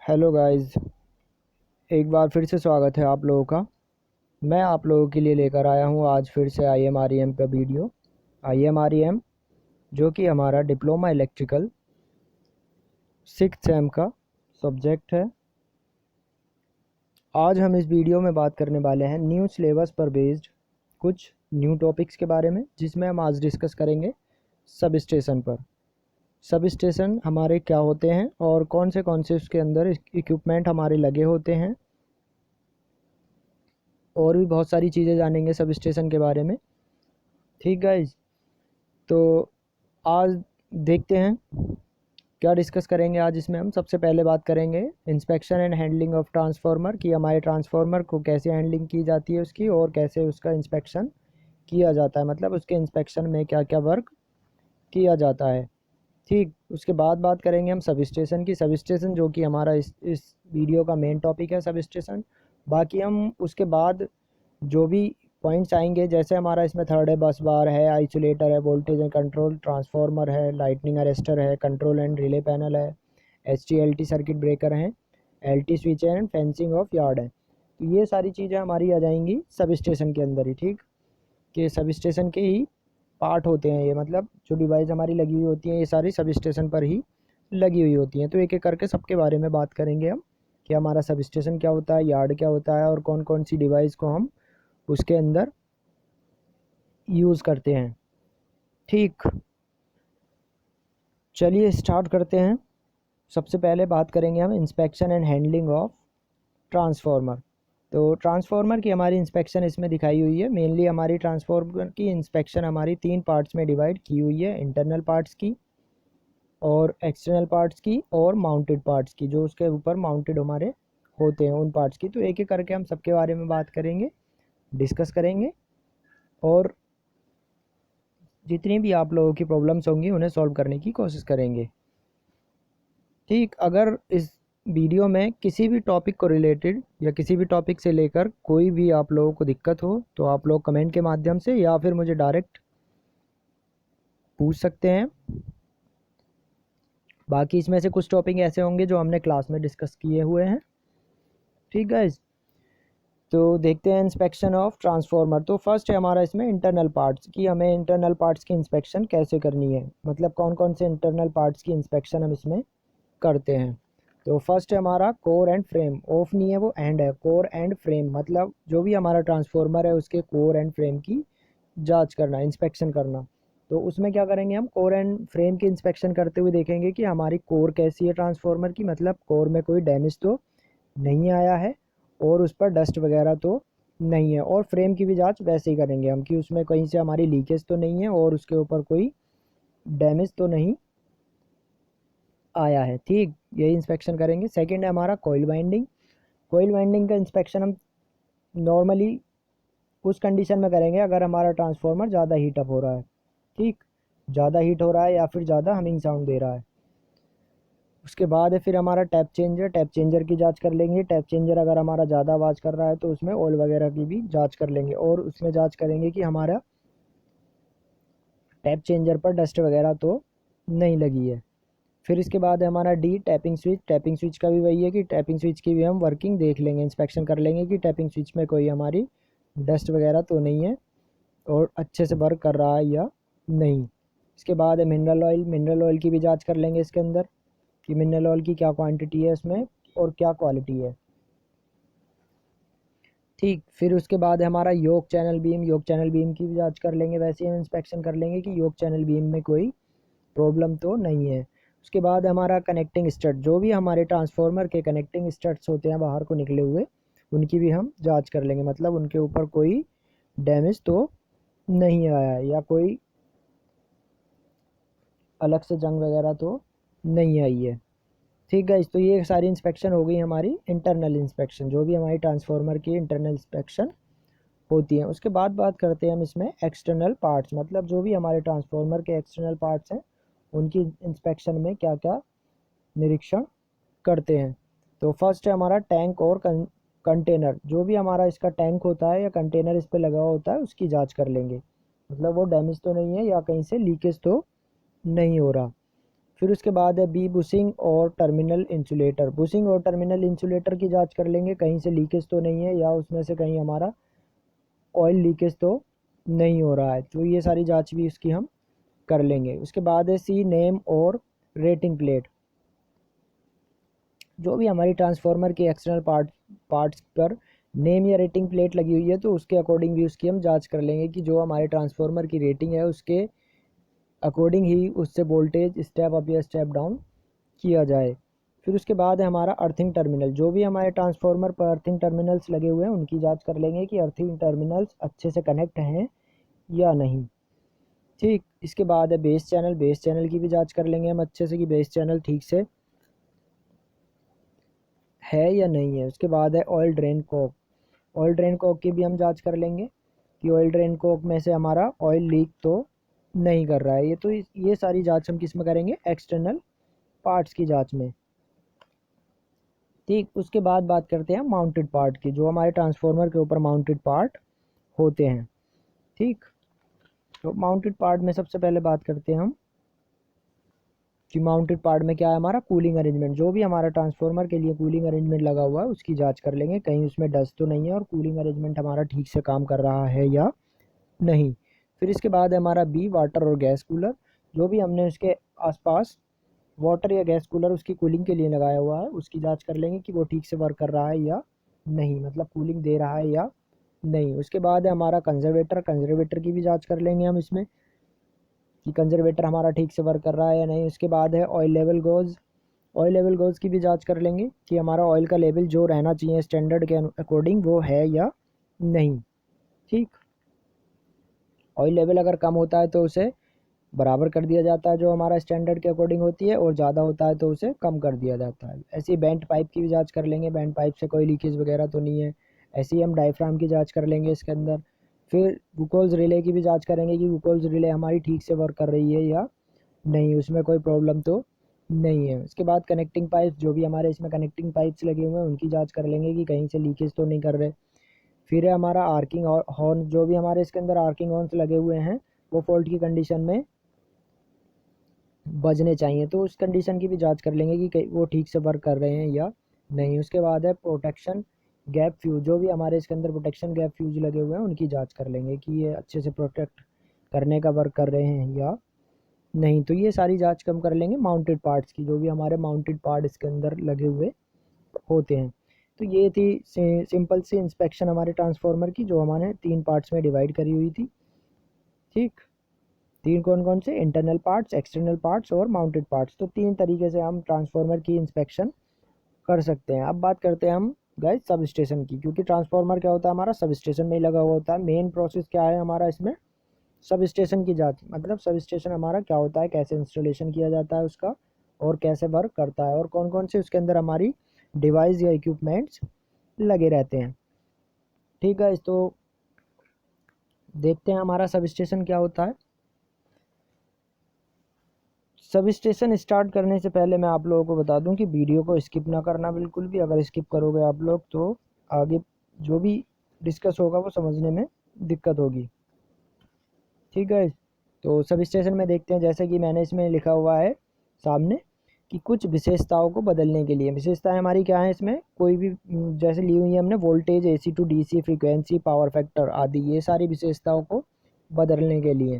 Hello guys, एक बार फिर से स्वागत है आप लोगों का। मैं आप लोगों के लिए लेकर आया हूँ आज फिर से IMREM का वीडियो। IMREM जो कि हमारा डिप्लोमा इलेक्ट्रिकल 6th सेम का सब्जेक्ट है। आज हम इस वीडियो में बात करने वाले हैं न्यू सिलेबस पर बेस्ड कुछ न्यू टॉपिक्स के बारे में, जिसमें हम आज डिस्कस करेंगे सब स्टेशन पर। सब स्टेशन हमारे क्या होते हैं और कौन से उसके अंदर इक्विपमेंट हमारे लगे होते हैं, और भी बहुत सारी चीज़ें जानेंगे सब स्टेशन के बारे में। ठीक गाइज, तो आज देखते हैं क्या डिस्कस करेंगे। आज इसमें हम सबसे पहले बात करेंगे inspection and handling of transformer, कि हमारे ट्रांसफार्मर को कैसे हैंडलिंग की जाती है उसकी, और कैसे उसका इंस्पेक्शन किया जाता है, मतलब उसके इंस्पेक्शन में क्या क्या वर्क किया जाता है। ठीक, उसके बाद बात करेंगे हम सब स्टेशन की। सब स्टेशन जो कि हमारा इस वीडियो का मेन टॉपिक है, सब स्टेशन। बाकी हम उसके बाद जो भी पॉइंट्स आएंगे, जैसे हमारा इसमें थर्ड है बस बार है, आइसोलेटर है, वोल्टेज एंड कंट्रोल ट्रांसफार्मर है, लाइटनिंग अरेस्टर है, कंट्रोल एंड रिले पैनल है, HT LT सर्किट ब्रेकर हैं, LT switch and fencing of yard है। तो ये सारी चीज़ें हमारी आ जाएंगी सब स्टेशन के अंदर ही। ठीक, कि सब स्टेशन के ही पार्ट होते हैं ये, मतलब जो डिवाइस हमारी लगी हुई होती हैं ये सारी सब स्टेशन पर ही लगी हुई होती हैं। तो एक एक करके सबके बारे में बात करेंगे हम, कि हमारा सब स्टेशन क्या होता है, यार्ड क्या होता है, और कौन कौन सी डिवाइस को हम उसके अंदर यूज़ करते हैं। ठीक, चलिए स्टार्ट करते हैं। सबसे पहले बात करेंगे हम inspection and handling of transformer. तो ट्रांसफार्मर की हमारी इंस्पेक्शन इसमें दिखाई हुई है। मेनली हमारी ट्रांसफार्मर की इंस्पेक्शन हमारी 3 पार्ट्स में डिवाइड की हुई है, इंटरनल पार्ट्स की और एक्सटर्नल पार्ट्स की और माउंटेड पार्ट्स की, जो उसके ऊपर माउंटेड हमारे होते हैं उन पार्ट्स की। तो एक एक करके हम सबके बारे में बात करेंगे, डिस्कस करेंगे, और जितनी भी आप लोगों की प्रॉब्लम्स होंगी उन्हें सॉल्व करने की कोशिश करेंगे। ठीक, अगर इस वीडियो में किसी भी टॉपिक को रिलेटेड या किसी भी टॉपिक से लेकर कोई भी आप लोगों को दिक्कत हो, तो आप लोग कमेंट के माध्यम से या फिर मुझे डायरेक्ट पूछ सकते हैं। बाकी इसमें से कुछ टॉपिक ऐसे होंगे जो हमने क्लास में डिस्कस किए हुए हैं। ठीक गाइज, तो देखते हैं इंस्पेक्शन ऑफ ट्रांसफार्मर। तो फर्स्ट है हमारा इसमें इंटरनल पार्ट्स, की हमें इंटरनल पार्ट्स की इंस्पेक्शन कैसे करनी है, मतलब कौन कौन से इंटरनल पार्ट्स की इंस्पेक्शन हम इसमें करते हैं। तो फर्स्ट है हमारा कोर एंड फ्रेम, ऑफ नहीं है वो एंड है, कोर एंड फ्रेम, मतलब जो भी हमारा ट्रांसफार्मर है उसके कोर एंड फ्रेम की जांच करना, इंस्पेक्शन करना। तो उसमें क्या करेंगे हम, कोर एंड फ्रेम की इंस्पेक्शन करते हुए देखेंगे कि हमारी कोर कैसी है ट्रांसफार्मर की, मतलब कोर में कोई डैमेज तो नहीं आया है और उस पर डस्ट वगैरह तो नहीं है। और फ्रेम की भी जांच वैसे ही करेंगे हम, कि उसमें कहीं से हमारी लीकेज तो नहीं है और उसके ऊपर कोई डैमेज तो नहीं आया है। ठीक, यही इंस्पेक्शन करेंगे। सेकंड है हमारा कोयल वाइंडिंग। कोयल वाइंडिंग का इंस्पेक्शन हम नॉर्मली उस कंडीशन में करेंगे अगर हमारा ट्रांसफार्मर ज़्यादा हीट अप हो रहा है। ठीक, ज़्यादा हीट हो रहा है या फिर ज़्यादा हमिंग साउंड दे रहा है। उसके बाद है फिर हमारा टैप चेंजर, टैप चेंजर की जांच कर लेंगे। टैप चेंजर अगर हमारा ज़्यादा आवाज़ कर रहा है तो उसमें ऑयल वगैरह की भी जांच कर लेंगे, और उसमें जांच करेंगे कि हमारा टैप चेंजर पर डस्ट वगैरह तो नहीं लगी है। फिर इसके बाद है हमारा D, tapping switch. Tapping switch का भी वही है कि टैपिंग स्विच की भी हम वर्किंग देख लेंगे, इंस्पेक्शन कर लेंगे कि टैपिंग स्विच में कोई हमारी डस्ट वगैरह तो नहीं है और अच्छे से वर्क कर रहा है या नहीं। इसके बाद है मिनरल ऑयल। मिनरल ऑयल की भी जांच कर लेंगे इसके अंदर, कि मिनरल ऑयल की क्या क्वांटिटी है इसमें और क्या क्वालिटी है। ठीक, फिर उसके बाद है हमारा योक चैनल बीम। योक चैनल बीम की भी जांच कर लेंगे, वैसे ही हम इंस्पेक्शन कर लेंगे कि योक चैनल बीम में कोई प्रॉब्लम तो नहीं है। उसके बाद हमारा कनेक्टिंग स्टड, जो भी हमारे ट्रांसफार्मर के कनेक्टिंग स्टड्स होते हैं बाहर को निकले हुए, उनकी भी हम जांच कर लेंगे, मतलब उनके ऊपर कोई डैमेज तो नहीं आया है या कोई अलग से जंग वगैरह तो नहीं आई है। ठीक है, तो ये सारी इंस्पेक्शन हो गई हमारी इंटरनल इंस्पेक्शन, जो भी हमारी ट्रांसफार्मर की इंटरनल इंस्पेक्शन होती है। उसके बाद बात करते हैं हम इसमें एक्सटर्नल पार्ट्स, मतलब जो भी हमारे ट्रांसफार्मर के एक्सटर्नल पार्ट्स हैं उनकी इंस्पेक्शन में क्या क्या निरीक्षण करते हैं। तो फर्स्ट है हमारा टैंक और कंटेनर। जो भी हमारा इसका टैंक होता है या कंटेनर इस पर लगा हुआ होता है उसकी जांच कर लेंगे, मतलब वो डैमेज तो नहीं है या कहीं से लीकेज तो नहीं हो रहा। फिर उसके बाद है बी बुशिंग और टर्मिनल इंसुलेटर। बुशिंग और टर्मिनल इंसुलेटर की जांच कर लेंगे, कहीं से लीकेज तो नहीं है या उसमें से कहीं हमारा ऑयल लीकेज तो नहीं हो रहा है, तो ये सारी जांच भी इसकी हम कर लेंगे। उसके बाद है सी नेम और रेटिंग प्लेट। जो भी हमारी ट्रांसफार्मर के एक्सटर्नल पार्ट्स पर नेम या रेटिंग प्लेट लगी हुई है तो उसके अकॉर्डिंग भी उसकी हम जांच कर लेंगे कि जो हमारे ट्रांसफार्मर की रेटिंग है उसके अकॉर्डिंग ही उससे वोल्टेज स्टेप अप या स्टेप डाउन किया जाए। फिर उसके बाद है हमारा अर्थिंग टर्मिनल। जो भी हमारे ट्रांसफार्मर पर अर्थिंग टर्मिनल्स लगे हुए हैं उनकी जांच कर लेंगे कि अर्थिंग टर्मिनल्स अच्छे से कनेक्ट हैं या नहीं। ठीक, इसके बाद है बेस चैनल। बेस चैनल की भी जांच कर लेंगे हम अच्छे से कि बेस चैनल ठीक से है या नहीं है। उसके बाद है oil drain cock. Oil drain cock की भी हम जांच कर लेंगे कि ऑयल ड्रेन कॉक में से हमारा ऑयल लीक तो नहीं कर रहा है। ये सारी जांच हम किस में करेंगे, एक्सटर्नल पार्ट्स की जांच में। ठीक, उसके बाद बात करते हैं माउंटेड पार्ट की, जो हमारे ट्रांसफार्मर के ऊपर माउंटेड पार्ट होते हैं। ठीक, तो माउंटेड पार्ट में सबसे पहले बात करते हैं हम कि माउंटेड पार्ट में क्या है हमारा कूलिंग अरेंजमेंट। जो भी हमारा ट्रांसफार्मर के लिए कूलिंग अरेंजमेंट लगा हुआ है उसकी जांच कर लेंगे, कहीं उसमें डस्ट तो नहीं है और कूलिंग अरेंजमेंट हमारा ठीक से काम कर रहा है या नहीं। फिर इसके बाद है हमारा बी वाटर और गैस कूलर। जो भी हमने उसके आसपास वाटर या गैस कूलर उसकी कूलिंग के लिए लगाया हुआ है उसकी जांच कर लेंगे कि वो ठीक से वर्क कर रहा है या नहीं, मतलब कूलिंग दे रहा है या नहीं। उसके बाद है हमारा कंजर्वेटर। कंजर्वेटर की भी जांच कर लेंगे हम इसमें कि कंजर्वेटर हमारा ठीक से वर्क कर रहा है या नहीं। उसके बाद है oil level goes. Oil level goes की भी जांच कर लेंगे कि हमारा ऑयल का लेवल जो रहना चाहिए स्टैंडर्ड के अकॉर्डिंग वो है या नहीं। ठीक, ऑयल लेवल अगर कम होता है तो उसे बराबर कर दिया जाता है जो हमारा स्टैंडर्ड के अकॉर्डिंग होती है, और ज़्यादा होता है तो उसे कम कर दिया जाता है। ऐसे ही बेंट पाइप की भी जांच कर लेंगे, बेंट पाइप से कोई लीकेज वगैरह तो नहीं है। ऐसे ही हम डायफ्राम की जांच कर लेंगे इसके अंदर। फिर ग्लूकोज रिले की भी जांच करेंगे कि ग्लूकोज रिले हमारी ठीक से वर्क कर रही है या नहीं, उसमें कोई प्रॉब्लम तो नहीं है। उसके बाद कनेक्टिंग पाइप, जो भी हमारे इसमें कनेक्टिंग पाइप्स लगे हुए हैं उनकी जांच कर लेंगे कि कहीं से लीकेज तो नहीं कर रहे। फिर है हमारा आर्किंग हॉर्न। जो भी हमारे इसके अंदर आर्किंग हॉर्न्स लगे हुए हैं वो फॉल्ट की कंडीशन में बजने चाहिए, तो उस कंडीशन की भी जांच कर लेंगे कि वो ठीक से वर्क कर रहे हैं या नहीं। उसके बाद है प्रोटेक्शन गैप फ्यूज। जो भी हमारे इसके अंदर प्रोटेक्शन गैप फ्यूज लगे हुए हैं उनकी जांच कर लेंगे कि ये अच्छे से प्रोटेक्ट करने का वर्क कर रहे हैं या नहीं। तो ये सारी जांच कम कर लेंगे माउंटेड पार्ट्स की, जो भी हमारे माउंटेड पार्ट इसके अंदर लगे हुए होते हैं। तो ये थी सिंपल सी इंस्पेक्शन हमारे ट्रांसफार्मर की, जो हमारे 3 पार्ट्स में डिवाइड करी हुई थी। ठीक, 3 कौन कौन से, इंटरनल पार्ट्स, एक्सटर्नल पार्ट्स और माउंटेड पार्ट्स। तो 3 तरीके से हम ट्रांसफार्मर की इंस्पेक्शन कर सकते हैं। अब बात करते हैं हम गाइस सब स्टेशन की, क्योंकि ट्रांसफार्मर क्या होता है हमारा सब स्टेशन में ही लगा हुआ होता है। मेन प्रोसेस क्या है हमारा इसमें, सब स्टेशन की जांच, मतलब सब स्टेशन हमारा क्या होता है, कैसे इंस्टॉलेशन किया जाता है उसका, और कैसे वर्क करता है, और कौन कौन से उसके अंदर हमारी डिवाइस या इक्विपमेंट्स लगे रहते हैं। ठीक है, तो देखते हैं हमारा सब स्टेशन क्या होता है। सब स्टेशन स्टार्ट करने से पहले मैं आप लोगों को बता दूं कि वीडियो को स्किप ना करना बिल्कुल भी। अगर स्किप करोगे आप लोग तो आगे जो भी डिस्कस होगा वो समझने में दिक्कत होगी। ठीक है, तो सब स्टेशन में देखते हैं, जैसे कि मैंने इसमें लिखा हुआ है सामने कि कुछ विशेषताओं को बदलने के लिए। विशेषताएं हमारी क्या है इसमें, कोई भी जैसे ली हुई है हमने voltage, AC to DC, frequency, power factor आदि, ये सारी विशेषताओं को बदलने के लिए।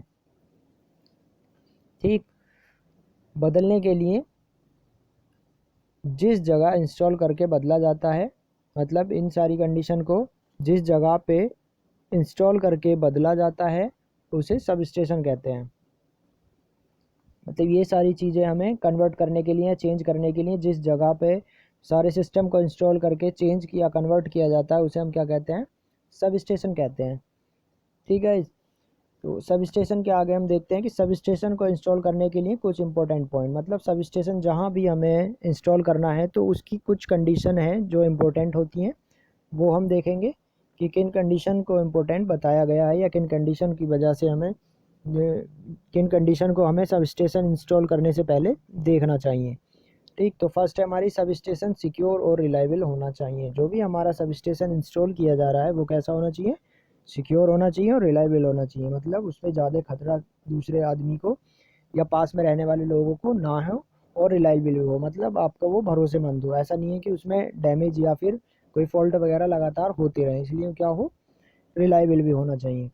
ठीक, बदलने के लिए जिस जगह इंस्टॉल करके बदला जाता है, मतलब इन सारी कंडीशन को जिस जगह पे इंस्टॉल करके बदला जाता है उसे सब स्टेशन कहते हैं। मतलब ये सारी चीज़ें हमें कन्वर्ट करने के लिए, चेंज करने के लिए जिस जगह पे सारे सिस्टम को इंस्टॉल करके चेंज किया, कन्वर्ट किया जाता है उसे हम क्या कहते हैं, सब स्टेशन कहते हैं। ठीक है, तो सब स्टेशन के आगे हम देखते हैं कि सब स्टेशन को इंस्टॉल करने के लिए कुछ इंपॉर्टेंट पॉइंट, मतलब सब स्टेशन जहाँ भी हमें इंस्टॉल करना है तो उसकी कुछ कंडीशन है जो इम्पोर्टेंट होती हैं, वो हम देखेंगे कि किन कंडीशन को इम्पोर्टेंट बताया गया है या किन कंडीशन की वजह से हमें किन कंडीशन को हमें सब स्टेशन इंस्टॉल करने से पहले देखना चाहिए। ठीक, तो फर्स्ट है हमारी सब स्टेशन सिक्योर और रिलायबल होना चाहिए। जो भी हमारा सब स्टेशन इंस्टॉल किया जा रहा है वो कैसा होना चाहिए, सिक्योर होना चाहिए और रिलायबल होना चाहिए, मतलब उसमें ज़्यादा खतरा दूसरे आदमी को या पास में रहने वाले लोगों को ना हो और रिलायबल भी हो, मतलब आपका वो भरोसेमंद हो। ऐसा नहीं है कि उसमें डैमेज या फिर कोई फॉल्ट वगैरह लगातार होते रहे, इसलिए क्या हो, रिलायबल भी होना चाहिए।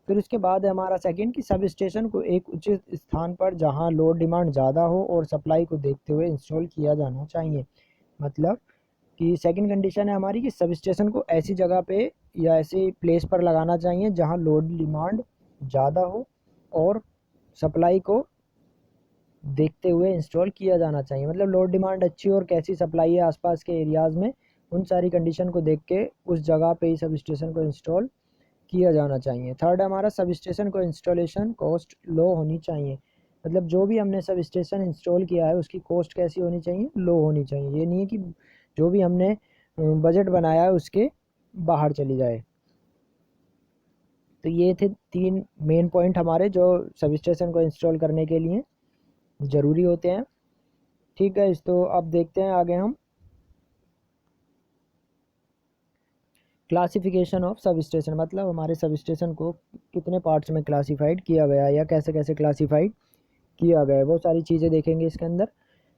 फिर उसके बाद है हमारा सेकंड कि सब स्टेशन को एक उचित स्थान पर जहां लोड डिमांड ज़्यादा हो और सप्लाई को देखते हुए इंस्टॉल किया जाना चाहिए। मतलब कि सेकंड कंडीशन है हमारी कि सब स्टेशन को ऐसी जगह पे या ऐसी प्लेस पर लगाना चाहिए जहां लोड डिमांड ज़्यादा हो और सप्लाई को देखते हुए इंस्टॉल किया जाना चाहिए। मतलब लोड डिमांड अच्छी और कैसी सप्लाई है आसपास के एरियाज़ में, उन सारी कंडीशन को देख के उस जगह पे ही सब स्टेशन को इंस्टॉल किया जाना चाहिए। थर्ड हमारा सब स्टेशन को इंस्टॉलेशन कॉस्ट लो होनी चाहिए। मतलब जो भी हमने सब स्टेशन इंस्टॉल किया है उसकी कॉस्ट कैसी होनी चाहिए, लो होनी चाहिए। ये नहीं है कि जो भी हमने बजट बनाया है उसके बाहर चली जाए। तो ये थे 3 मेन पॉइंट हमारे जो सब स्टेशन को इंस्टॉल करने के लिए ज़रूरी होते हैं। ठीक है, इस तो अब देखते हैं आगे हम क्लासिफिकेशन ऑफ सब स्टेशन। मतलब हमारे सब स्टेशन को कितने पार्ट्स में क्लासिफाइड किया गया है या कैसे कैसे क्लासिफाइड किया गया है, वो सारी चीज़ें देखेंगे इसके अंदर।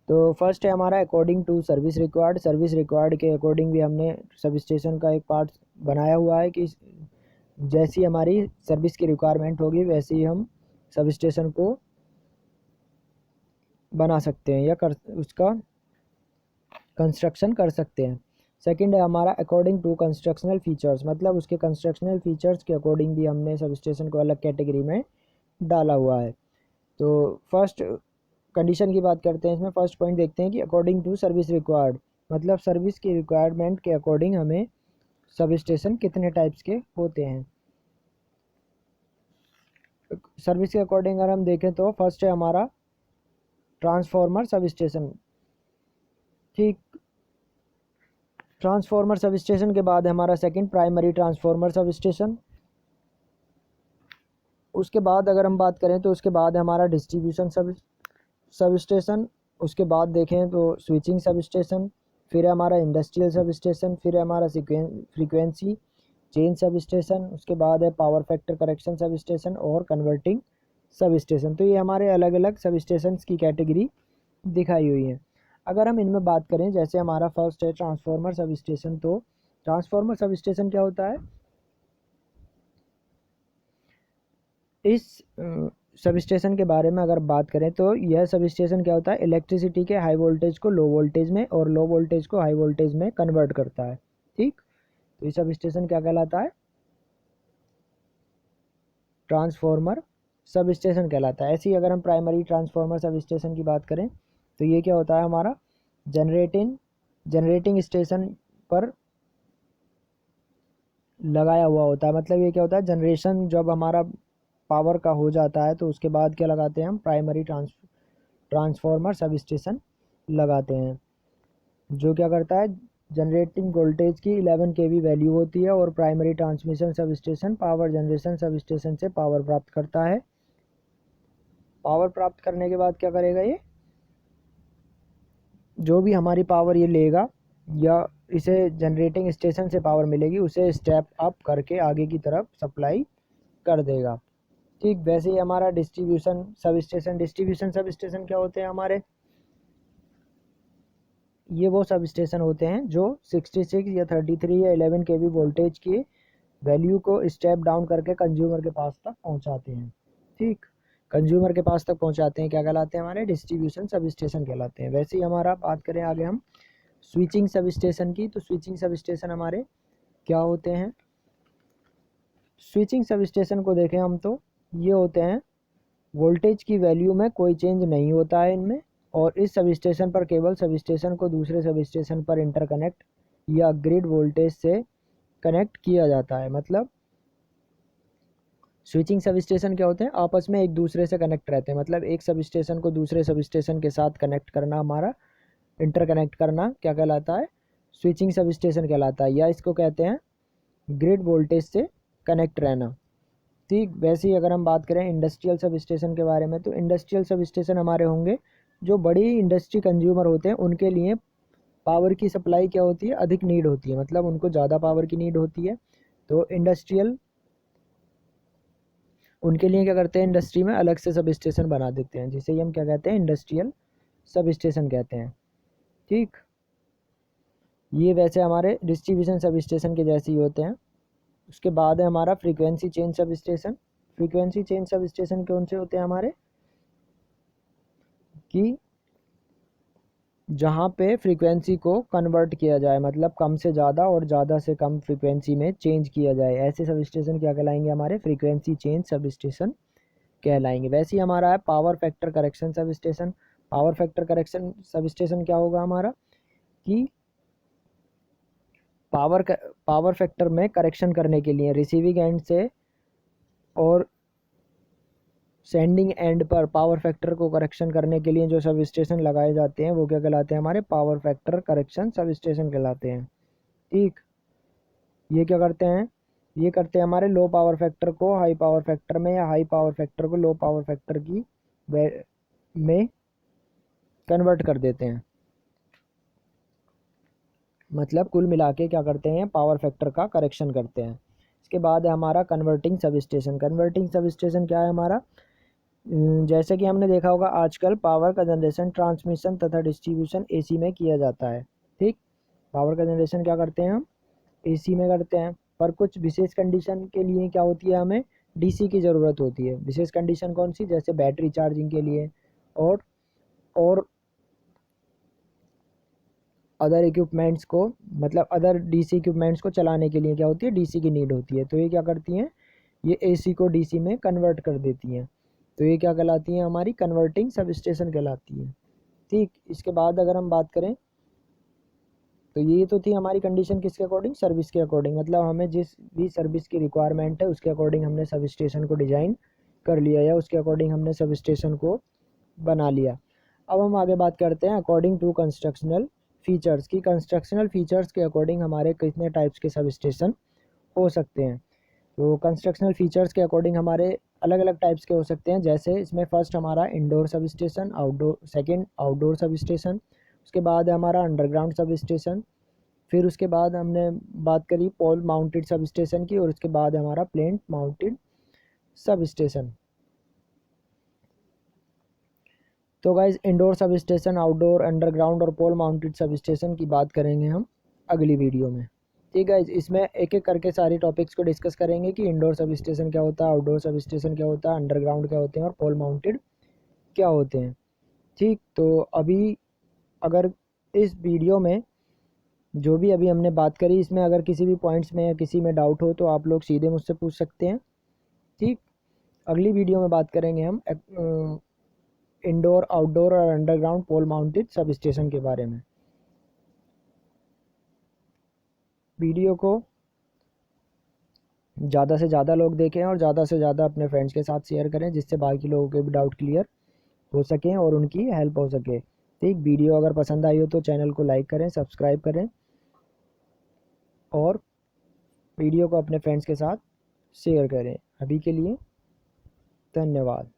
तो फर्स्ट है हमारा according to service required. Service required के अकॉर्डिंग भी हमने सब स्टेशन का एक पार्ट बनाया हुआ है कि जैसी हमारी सर्विस की रिक्वायरमेंट होगी वैसे ही हम सब स्टेशन को बना सकते हैं या कर उसका कंस्ट्रक्शन कर सकते हैं। सेकंड है हमारा अकॉर्डिंग टू कंस्ट्रक्शनल फीचर्स। मतलब उसके कंस्ट्रक्शनल फीचर्स के अकॉर्डिंग भी हमने सब स्टेशन को अलग कैटेगरी में डाला हुआ है। तो फर्स्ट कंडीशन की बात करते हैं, इसमें फर्स्ट पॉइंट देखते हैं कि अकॉर्डिंग टू सर्विस रिक्वायर्ड। मतलब सर्विस की रिक्वायरमेंट के अकॉर्डिंग हमें सब स्टेशन कितने टाइप्स के होते हैं। सर्विस के अकॉर्डिंग अगर हम देखें तो फर्स्ट है हमारा ट्रांसफॉर्मर सब स्टेशन। ठीक, ट्रांसफॉर्मर सब स्टेशन के बाद हमारा second primary transformer sub station. उसके बाद अगर हम बात करें तो उसके बाद हमारा डिस्ट्रीब्यूशन सब स्टेशन। उसके बाद देखें तो स्विचिंग सब स्टेशन। फिर है हमारा इंडस्ट्रियल सब स्टेशन। फिर है हमारा फ्रीक्वेंसी चेंज सब स्टेशन। उसके बाद है power factor correction sub station और कन्वर्टिंग सब स्टेशन। तो ये हमारे अलग अलग सब स्टेशन की कैटेगरी दिखाई हुई है। अगर हम इनमें बात करें, जैसे हमारा फर्स्ट है ट्रांसफॉर्मर सब स्टेशन। तो ट्रांसफॉर्मर सब स्टेशन क्या होता है, इस सब स्टेशन के बारे में अगर बात करें तो यह सब स्टेशन क्या होता है, इलेक्ट्रिसिटी के हाई वोल्टेज को लो वोल्टेज में और लो वोल्टेज को हाई वोल्टेज में कन्वर्ट करता है। ठीक, तो ये सब स्टेशन क्या कहलाता है, ट्रांसफॉर्मर सब स्टेशन कहलाता है। ऐसे ही अगर हम प्राइमरी ट्रांसफॉर्मर सब स्टेशन की बात करें तो ये क्या होता है हमारा जनरेटिंग स्टेशन पर लगाया हुआ होता है। मतलब ये क्या होता है, जनरेशन जब हमारा पावर का हो जाता है तो उसके बाद क्या लगाते हैं हम, प्राइमरी ट्रांसफॉर्मर सब स्टेशन लगाते हैं, जो क्या करता है, जनरेटिंग वोल्टेज की 11 kV वैल्यू होती है और primary transmission sub station power generation sub station से पावर प्राप्त करता है। पावर प्राप्त करने के बाद क्या करेगा, ये जो भी हमारी पावर ये लेगा या इसे जनरेटिंग स्टेशन से पावर मिलेगी उसे स्टेप अप करके आगे की तरफ सप्लाई कर देगा। ठीक, वैसे ही हमारा डिस्ट्रीब्यूशन सब स्टेशन क्या होते हैं हमारे, ये वो सब स्टेशन होते हैं जो 66 या 33 या 11 kV वोल्टेज की वैल्यू को स्टेप डाउन करके कंज्यूमर के पास तक पहुंचाते हैं। ठीक, कंज्यूमर के पास तक पहुंचाते हैं, क्या कहलाते हैं हमारे, डिस्ट्रीब्यूशन सब स्टेशन कहलाते हैं। वैसे ही हमारा बात करें आगे हम स्विचिंग सब स्टेशन की, तो स्विचिंग सब स्टेशन हमारे क्या होते हैं। स्विचिंग सब स्टेशन को देखें हम तो ये होते हैं, वोल्टेज की वैल्यू में कोई चेंज नहीं होता है इनमें, और इस सब स्टेशन पर केवल सब स्टेशन को दूसरे सब स्टेशन पर इंटरकनेक्ट या ग्रिड वोल्टेज से कनेक्ट किया जाता है। मतलब स्विचिंग सब स्टेशन क्या होते हैं, आपस में एक दूसरे से कनेक्ट रहते हैं। मतलब एक सब स्टेशन को दूसरे सब स्टेशन के साथ कनेक्ट करना, हमारा इंटरकनेक्ट करना क्या कहलाता है, स्विचिंग सब स्टेशन कहलाता है, या इसको कहते हैं ग्रिड वोल्टेज से कनेक्ट रहना। ठीक, वैसे ही अगर हम बात करें इंडस्ट्रियल सब स्टेशन के बारे में, तो इंडस्ट्रियल सब स्टेशन हमारे होंगे जो बड़ी इंडस्ट्री कंज्यूमर होते हैं, उनके लिए पावर की सप्लाई क्या होती है, अधिक नीड होती है। मतलब उनको ज़्यादा पावर की नीड होती है। तो उनके लिए क्या करते हैं, इंडस्ट्री में अलग से सब स्टेशन बना देते हैं, जिसे ही हम क्या कहते हैं, इंडस्ट्रियल सब स्टेशन कहते हैं। ठीक, ये वैसे हमारे डिस्ट्रीब्यूशन सब स्टेशन के जैसे ही होते हैं। उसके बाद है हमारा frequency change sub station. Frequency change sub station कौन से होते हैं हमारे, कि जहाँ पे फ्रीक्वेंसी को कन्वर्ट किया जाए, मतलब कम से ज़्यादा और ज़्यादा से कम फ्रीक्वेंसी में चेंज किया जाए, ऐसे सब स्टेशन क्या कहलाएंगे, हमारे फ्रीक्वेंसी चेंज सब स्टेशन कहलाएंगे। वैसे ही हमारा है power factor correction sub station. Power factor correction sub station क्या होगा हमारा, कि पावर फैक्टर में करेक्शन करने के लिए रिसीविंग एंड से और सेंडिंग एंड पर पावर फैक्टर को करेक्शन करने के लिए जो सब स्टेशन लगाए जाते हैं वो क्या कहलाते हैं, हमारे power factor correction sub station कहलाते हैं। ठीक, ये क्या करते हैं, ये करते हैं हमारे लो पावर फैक्टर को हाई पावर फैक्टर में, या हाई पावर फैक्टर को लो पावर फैक्टर की में कन्वर्ट कर देते हैं। मतलब कुल मिला के क्या करते हैं, पावर फैक्टर का करेक्शन करते हैं। इसके बाद है हमारा converting sub station. Converting sub station क्या है हमारा, जैसे कि हमने देखा होगा आजकल पावर का जनरेशन, ट्रांसमिशन तथा डिस्ट्रीब्यूशन एसी में किया जाता है। ठीक, पावर का जनरेशन क्या करते हैं हम, एसी में करते हैं, पर कुछ विशेष कंडीशन के लिए क्या होती है, हमें डीसी की ज़रूरत होती है। विशेष कंडीशन कौन सी, जैसे बैटरी चार्जिंग के लिए और अदर इक्विपमेंट्स को, मतलब अदर डीसी इक्विपमेंट्स को चलाने के लिए क्या होती है, डीसी की नीड होती है। तो ये क्या करती हैं, ये एसी को डीसी में कन्वर्ट कर देती हैं। तो ये क्या कहलाती हैं, हमारी कन्वर्टिंग सब स्टेशन कहलाती है। ठीक, इसके बाद अगर हम बात करें तो ये तो थी हमारी कंडीशन किसके अकॉर्डिंग, सर्विस के अकॉर्डिंग, मतलब हमें जिस भी सर्विस की रिक्वायरमेंट है उसके अकॉर्डिंग हमने सब स्टेशन को डिज़ाइन कर लिया, या उसके अकॉर्डिंग हमने सब स्टेशन को बना लिया। अब हम आगे बात करते हैं अकॉर्डिंग टू कंस्ट्रक्शनल फीचर्स की। कंस्ट्रक्शनल फीचर्स के अकॉर्डिंग हमारे कितने टाइप्स के सब स्टेशन हो सकते हैं। तो कंस्ट्रक्शनल फीचर्स के अकॉर्डिंग हमारे अलग अलग टाइप्स के हो सकते हैं। जैसे इसमें फर्स्ट हमारा indoor sub station, outdoor, second outdoor sub station, उसके बाद है हमारा अंडरग्राउंड सब स्टेशन, फिर उसके बाद हमने बात करी पोल माउंटेड सब स्टेशन की, और उसके बाद है हमारा प्लेन माउंटेड सब स्टेशन। तो guys indoor sub station, outdoor, underground और पोल माउंटेड सब स्टेशन की बात करेंगे हम अगली वीडियो में। ठीक है, इसमें एक एक करके सारी टॉपिक्स को डिस्कस करेंगे कि इंडोर सब स्टेशन क्या होता है, आउटडोर सब स्टेशन क्या होता है, अंडरग्राउंड क्या होते हैं और पोल माउंटेड क्या होते हैं। ठीक, तो अभी अगर इस वीडियो में जो भी अभी हमने बात करी, इसमें अगर किसी भी पॉइंट्स में या किसी में डाउट हो तो आप लोग सीधे मुझसे पूछ सकते हैं। ठीक, अगली वीडियो में बात करेंगे हम इंडोर, आउटडोर और अंडरग्राउंड पोल माउंटेड सब स्टेशन के बारे में। वीडियो को ज़्यादा से ज़्यादा लोग देखें और ज़्यादा से ज़्यादा अपने फ्रेंड्स के साथ शेयर करें, जिससे बाकी लोगों के भी डाउट क्लियर हो सकें और उनकी हेल्प हो सके। ठीक, वीडियो अगर पसंद आई हो तो चैनल को लाइक करें, सब्सक्राइब करें और वीडियो को अपने फ्रेंड्स के साथ शेयर करें। अभी के लिए धन्यवाद।